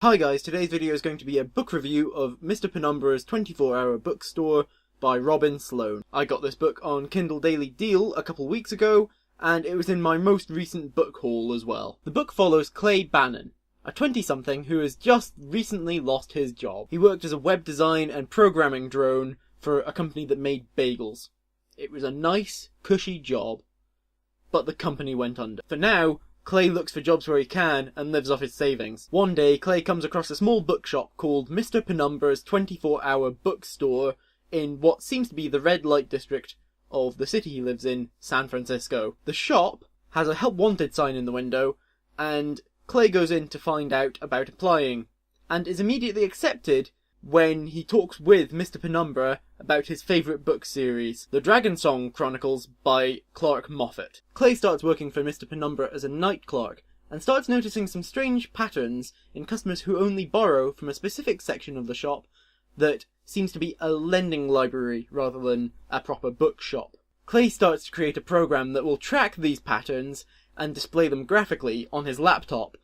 Hi guys, today's video is going to be a book review of Mr Penumbra's 24-Hour Bookstore by Robin Sloan. I got this book on Kindle Daily Deal a couple weeks ago, and it was in my most recent book haul as well. The book follows Clay Bannon, a 20-something who has just recently lost his job. He worked as a web design and programming drone for a company that made bagels. It was a nice, cushy job, but the company went under. For now, Clay looks for jobs where he can and lives off his savings. One day, Clay comes across a small bookshop called Mr Penumbra's 24-Hour Bookstore in what seems to be the red light district of the city he lives in, San Francisco. The shop has a help wanted sign in the window, and Clay goes in to find out about applying, and is immediately accepted when he talks with Mr Penumbra about his favourite book series, The Dragon Song Chronicles by Clark Moffat. Clay starts working for Mr Penumbra as a night clerk, and starts noticing some strange patterns in customers who only borrow from a specific section of the shop that seems to be a lending library rather than a proper bookshop. Clay starts to create a program that will track these patterns and display them graphically on his laptop,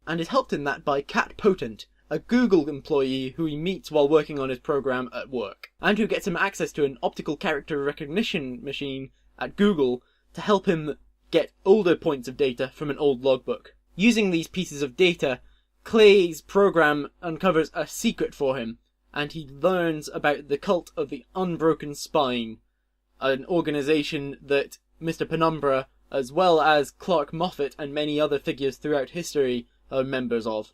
and is helped in that by Cat Potent, a Google employee who he meets while working on his program at work, and who gets him access to an optical character recognition machine at Google to help him get older points of data from an old logbook. Using these pieces of data, Clay's program uncovers a secret for him, and he learns about the cult of the Unbroken Spine, an organisation that Mr Penumbra, as well as Clark Moffat and many other figures throughout history, are members of.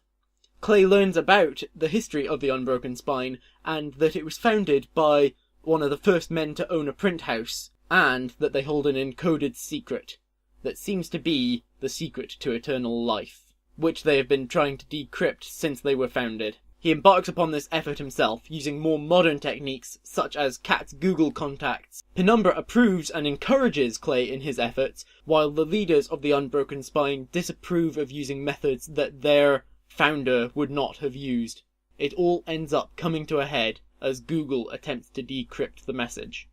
Clay learns about the history of the Unbroken Spine, and that it was founded by one of the first men to own a print house, and that they hold an encoded secret that seems to be the secret to eternal life, which they have been trying to decrypt since they were founded. He embarks upon this effort himself, using more modern techniques such as Cat's Google contacts. Penumbra approves and encourages Clay in his efforts, while the leaders of the Unbroken Spine disapprove of using methods that their founder would not have used. It all ends up coming to a head as Google attempts to decrypt the message.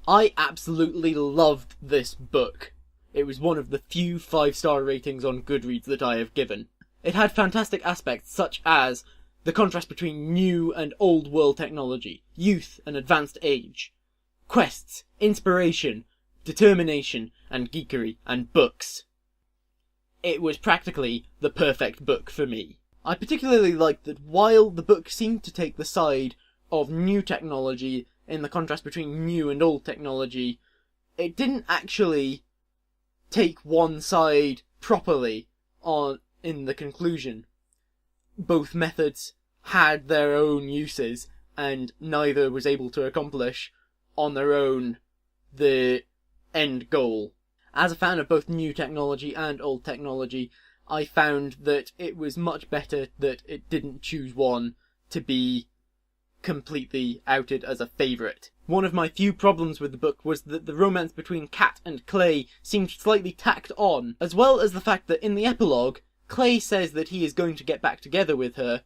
I absolutely loved this book. It was one of the few 5-star ratings on Goodreads that I have given. It had fantastic aspects such as the contrast between new and old world technology, youth and advanced age, quests, inspiration, determination and geekery, and books. It was practically the perfect book for me. I particularly liked that while the book seemed to take the side of new technology in the contrast between new and old technology, it didn't actually take one side properly in the conclusion. Both methods had their own uses, and neither was able to accomplish on their own the end goal. As a fan of both new technology and old technology, I found that it was much better that it didn't choose one to be completely outed as a favourite. One of my few problems with the book was that the romance between Cat and Clay seemed slightly tacked on, as well as the fact that in the epilogue, Clay says that he is going to get back together with her,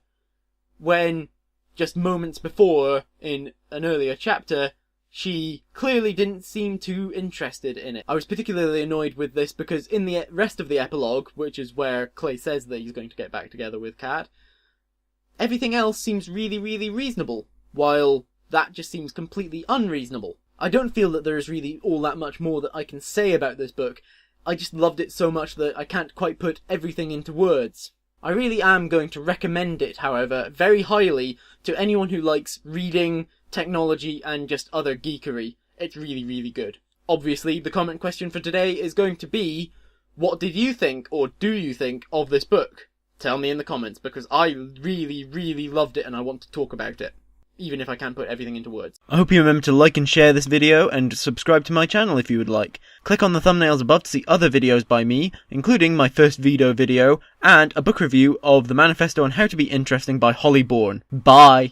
when just moments before, in an earlier chapter, she clearly didn't seem too interested in it. I was particularly annoyed with this because in the rest of the epilogue, which is where Clay says that he's going to get back together with Cat, everything else seems really, really reasonable, while that just seems completely unreasonable. I don't feel that there is really all that much more that I can say about this book. I just loved it so much that I can't quite put everything into words. I really am going to recommend it, however, very highly to anyone who likes reading, technology, and just other geekery. It's really, really good. Obviously, the comment question for today is going to be, what did you think, or do you think, of this book? Tell me in the comments, because I really, really loved it and I want to talk about it, even if I can't put everything into words. I hope you remember to like and share this video, and subscribe to my channel if you would like. Click on the thumbnails above to see other videos by me, including my first VEDO video, and a book review of The Manifesto on How to Be Interesting by Holly Bourne. Bye!